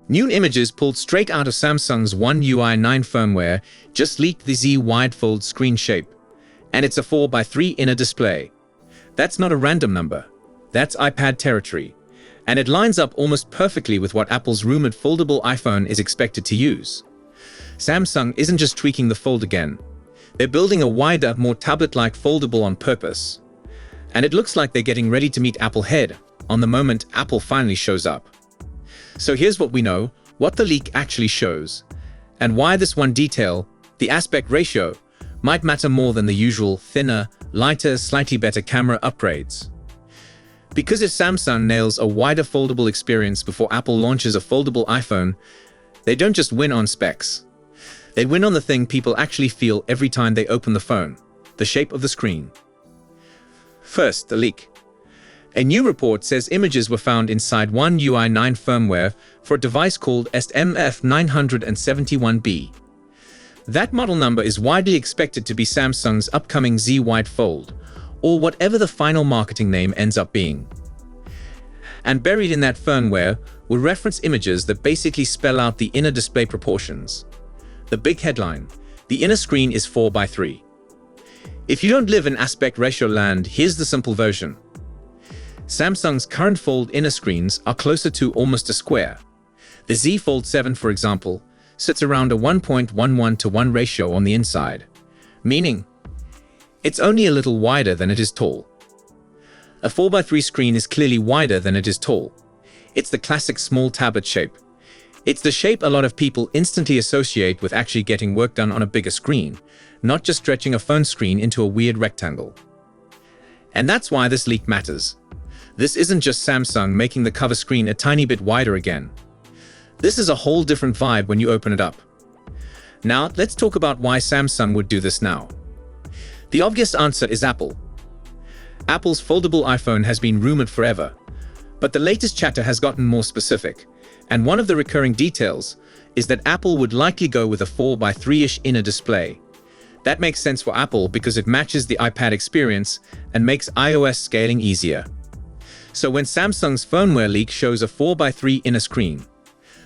New images pulled straight out of Samsung's One UI 9 firmware just leaked the Z-Widefold screen shape, and it's a 4:3 inner display. That's not a random number. That's iPad territory, and it lines up almost perfectly with what Apple's rumored foldable iPhone is expected to use. Samsung isn't just tweaking the Fold again. They're building a wider, more tablet-like foldable on purpose. And it looks like they're getting ready to meet Apple head on the moment Apple finally shows up. So here's what we know, what the leak actually shows, and why this one detail, the aspect ratio, might matter more than the usual thinner, lighter, slightly better camera upgrades. Because if Samsung nails a wider foldable experience before Apple launches a foldable iPhone, they don't just win on specs. They win on the thing people actually feel every time they open the phone, the shape of the screen. First, the leak. A new report says images were found inside One UI 9 firmware for a device called SMF971B. That model number is widely expected to be Samsung's upcoming Z-Widefold, or whatever the final marketing name ends up being. And buried in that firmware were reference images that basically spell out the inner display proportions. The big headline: the inner screen is 4:3. If you don't live in aspect ratio land, here's the simple version. Samsung's current Fold inner screens are closer to almost a square. The Z Fold 7, for example, sits around a 1.11:1 ratio on the inside, meaning it's only a little wider than it is tall. A 4:3 screen is clearly wider than it is tall. It's the classic small tablet shape. It's the shape a lot of people instantly associate with actually getting work done on a bigger screen, not just stretching a phone screen into a weird rectangle. And that's why this leak matters. This isn't just Samsung making the cover screen a tiny bit wider again. This is a whole different vibe when you open it up. Now, let's talk about why Samsung would do this now. The obvious answer is Apple. Apple's foldable iPhone has been rumored forever, but the latest chatter has gotten more specific, and one of the recurring details is that Apple would likely go with a 4:3-ish inner display. That makes sense for Apple because it matches the iPad experience and makes iOS scaling easier. So when Samsung's firmware leak shows a 4:3 inner screen,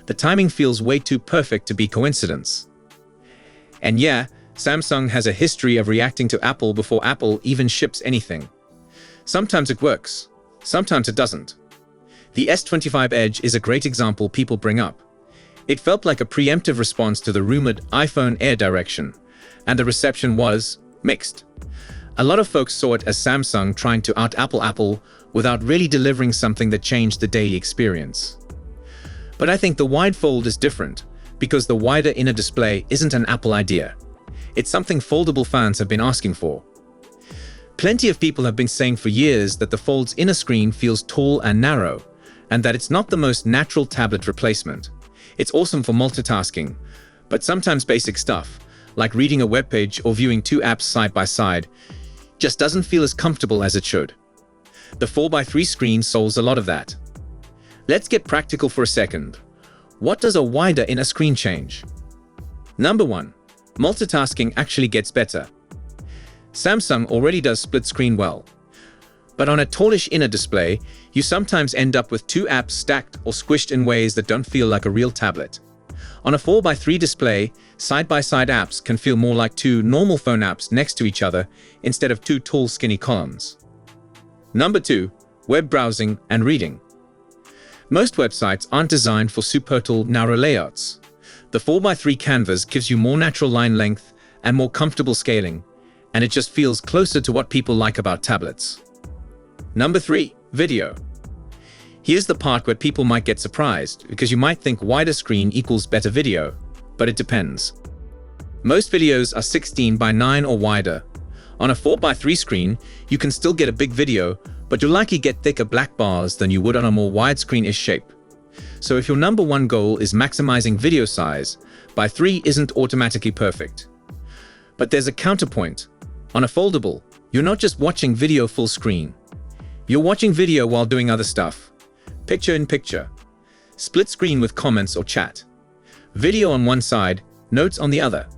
the timing feels way too perfect to be coincidence. And yeah, Samsung has a history of reacting to Apple before Apple even ships anything. Sometimes it works, sometimes it doesn't. The S25 Edge is a great example people bring up. It felt like a preemptive response to the rumored iPhone Air direction, and the reception was mixed. A lot of folks saw it as Samsung trying to out-Apple Apple without really delivering something that changed the daily experience. But I think the wide fold is different, because the wider inner display isn't an Apple idea. It's something foldable fans have been asking for. Plenty of people have been saying for years that the Fold's inner screen feels tall and narrow, and that it's not the most natural tablet replacement. It's awesome for multitasking, but sometimes basic stuff, like reading a webpage or viewing two apps side by side, just doesn't feel as comfortable as it should. The 4:3 screen solves a lot of that. Let's get practical for a second. What does a wider inner screen change? Number 1, multitasking actually gets better. Samsung already does split screen well. But on a tallish inner display, you sometimes end up with two apps stacked or squished in ways that don't feel like a real tablet. On a 4:3 display, side-by-side apps can feel more like two normal phone apps next to each other instead of two tall, skinny columns. Number 2, web browsing and reading. Most websites aren't designed for super tall, narrow layouts. The 4:3 canvas gives you more natural line length and more comfortable scaling, and it just feels closer to what people like about tablets. Number 3, video. Here's the part where people might get surprised, because you might think wider screen equals better video, but it depends. Most videos are 16:9 or wider. On a 4:3 screen, you can still get a big video, but you'll likely get thicker black bars than you would on a more widescreen-ish shape. So if your number 1 goal is maximizing video size, by 3 isn't automatically perfect. But there's a counterpoint. On a foldable, you're not just watching video full screen. You're watching video while doing other stuff. Picture in picture. Split screen with comments or chat. Video on one side, notes on the other.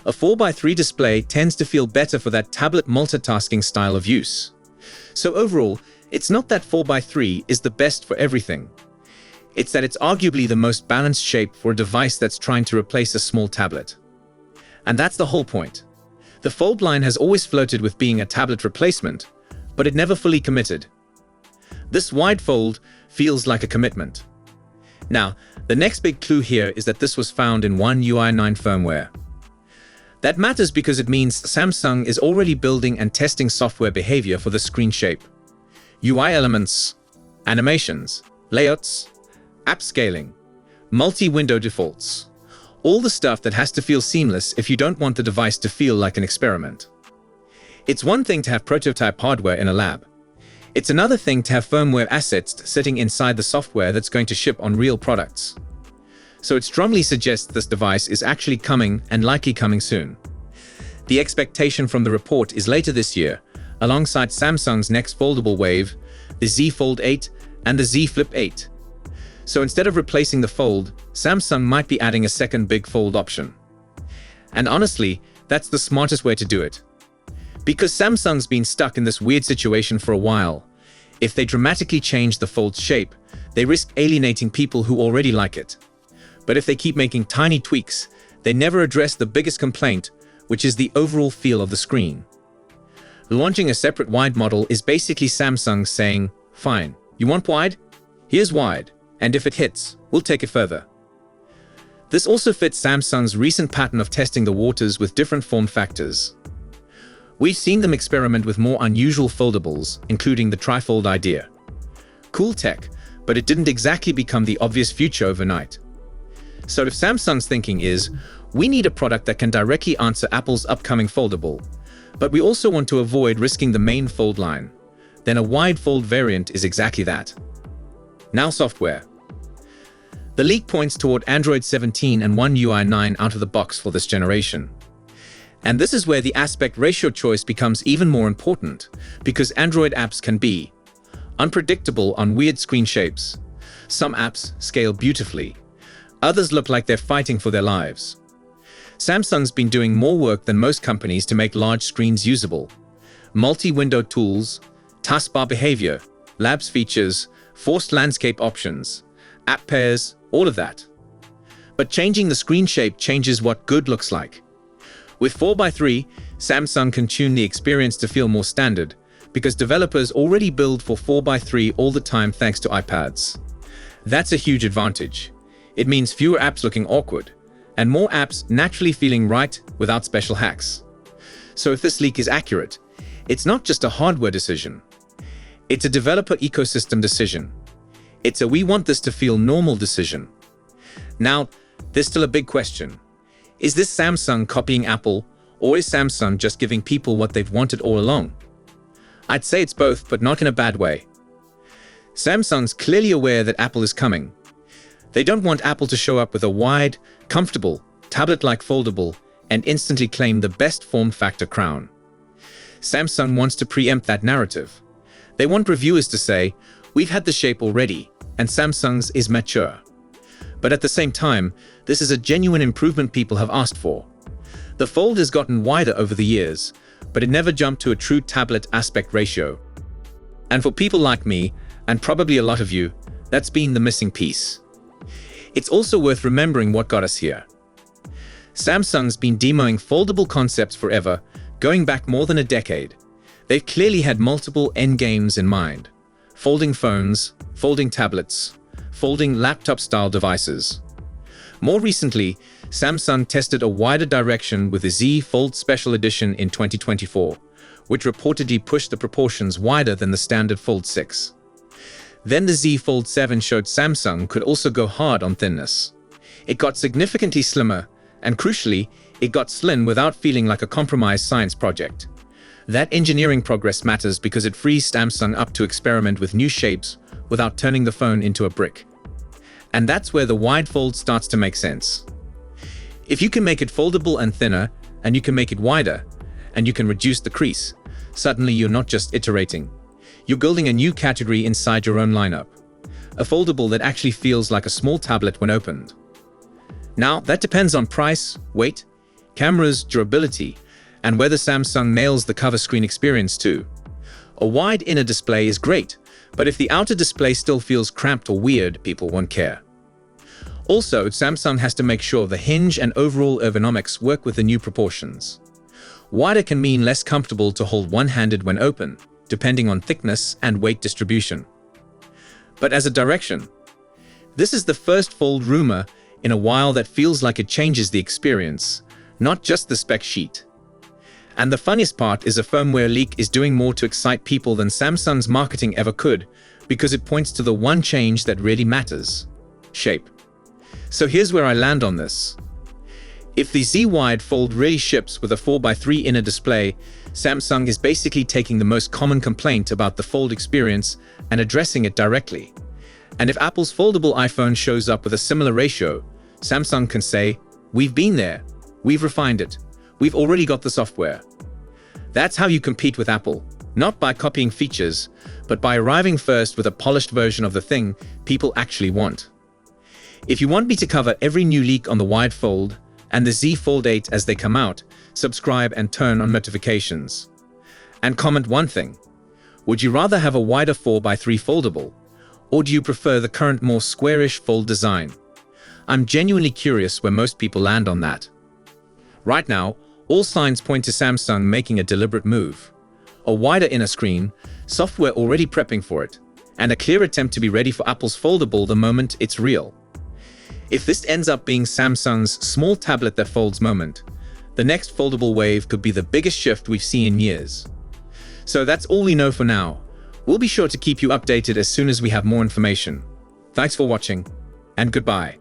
A 4:3 display tends to feel better for that tablet multitasking style of use. So overall, it's not that 4:3 is the best for everything. It's that it's arguably the most balanced shape for a device that's trying to replace a small tablet. And that's the whole point. The Fold line has always flirted with being a tablet replacement, but it never fully committed. This wide fold feels like a commitment. Now, the next big clue here is that this was found in One UI 9 firmware. That matters because it means Samsung is already building and testing software behavior for the screen shape. UI elements, animations, layouts, app scaling, multi-window defaults. All the stuff that has to feel seamless if you don't want the device to feel like an experiment. It's one thing to have prototype hardware in a lab. It's another thing to have firmware assets sitting inside the software that's going to ship on real products. So it strongly suggests this device is actually coming and likely coming soon. The expectation from the report is later this year, alongside Samsung's next foldable wave, the Z Fold 8 and the Z Flip 8. So instead of replacing the Fold, Samsung might be adding a second big fold option. And honestly, that's the smartest way to do it. Because Samsung's been stuck in this weird situation for a while. If they dramatically change the Fold's shape, they risk alienating people who already like it. But if they keep making tiny tweaks, they never address the biggest complaint, which is the overall feel of the screen. Launching a separate wide model is basically Samsung saying, fine, you want wide? Here's wide, and if it hits, we'll take it further. This also fits Samsung's recent pattern of testing the waters with different form factors. We've seen them experiment with more unusual foldables, including the trifold idea. Cool tech, but it didn't exactly become the obvious future overnight. So if Samsung's thinking is, we need a product that can directly answer Apple's upcoming foldable, but we also want to avoid risking the main Fold line, then a wide fold variant is exactly that. Now software. The leak points toward Android 17 and One UI 9 out of the box for this generation. And this is where the aspect ratio choice becomes even more important, because Android apps can be unpredictable on weird screen shapes. Some apps scale beautifully. Others look like they're fighting for their lives. Samsung's been doing more work than most companies to make large screens usable. Multi-window tools, taskbar behavior, labs features, forced landscape options, app pairs, all of that. But changing the screen shape changes what good looks like. With 4x3, Samsung can tune the experience to feel more standard, because developers already build for 4x3 all the time thanks to iPads. That's a huge advantage. It means fewer apps looking awkward, and more apps naturally feeling right without special hacks. So if this leak is accurate, it's not just a hardware decision. It's a developer ecosystem decision. It's a we want this to feel normal decision. Now, there's still a big question. Is this Samsung copying Apple, or is Samsung just giving people what they've wanted all along? I'd say it's both, but not in a bad way. Samsung's clearly aware that Apple is coming. They don't want Apple to show up with a wide, comfortable, tablet-like foldable and instantly claim the best form factor crown. Samsung wants to preempt that narrative. They want reviewers to say, we've had the shape already, and Samsung's is mature. But at the same time, this is a genuine improvement people have asked for. The Fold has gotten wider over the years, but it never jumped to a true tablet aspect ratio. And for people like me, and probably a lot of you, that's been the missing piece. It's also worth remembering what got us here. Samsung's been demoing foldable concepts forever, going back more than a decade. They've clearly had multiple endgames in mind. Folding phones, folding tablets, folding laptop-style devices. More recently, Samsung tested a wider direction with the Z Fold Special Edition in 2024, which reportedly pushed the proportions wider than the standard Fold 6. Then the Z Fold 7 showed Samsung could also go hard on thinness. It got significantly slimmer, and crucially, it got slim without feeling like a compromised science project. That engineering progress matters because it frees Samsung up to experiment with new shapes without turning the phone into a brick. And that's where the wide fold starts to make sense. If you can make it foldable and thinner, and you can make it wider, and you can reduce the crease, suddenly you're not just iterating. You're building a new category inside your own lineup. A foldable that actually feels like a small tablet when opened. Now, that depends on price, weight, cameras, durability, and whether Samsung nails the cover screen experience too. A wide inner display is great, But if the outer display still feels cramped or weird, people won't care. Also, Samsung has to make sure the hinge and overall ergonomics work with the new proportions. Wider can mean less comfortable to hold one-handed when open, depending on thickness and weight distribution. But as a direction, this is the first fold rumor in a while that feels like it changes the experience, not just the spec sheet. And the funniest part is a firmware leak is doing more to excite people than Samsung's marketing ever could, because it points to the one change that really matters: shape. So here's where I land on this. If the Z-Widefold really ships with a 4x3 inner display, Samsung is basically taking the most common complaint about the Fold experience and addressing it directly. And if Apple's foldable iPhone shows up with a similar ratio, Samsung can say, "We've been there, we've refined it, we've already got the software." That's how you compete with Apple, not by copying features, but by arriving first with a polished version of the thing people actually want. If you want me to cover every new leak on the Wide Fold and the Z Fold 8 as they come out, subscribe and turn on notifications. And comment one thing: would you rather have a wider 4x3 foldable, or do you prefer the current more squarish fold design? I'm genuinely curious where most people land on that. Right now, all signs point to Samsung making a deliberate move. A wider inner screen, software already prepping for it, and a clear attempt to be ready for Apple's foldable the moment it's real. If this ends up being Samsung's small tablet that folds moment, the next foldable wave could be the biggest shift we've seen in years. So that's all we know for now. We'll be sure to keep you updated as soon as we have more information. Thanks for watching, and goodbye.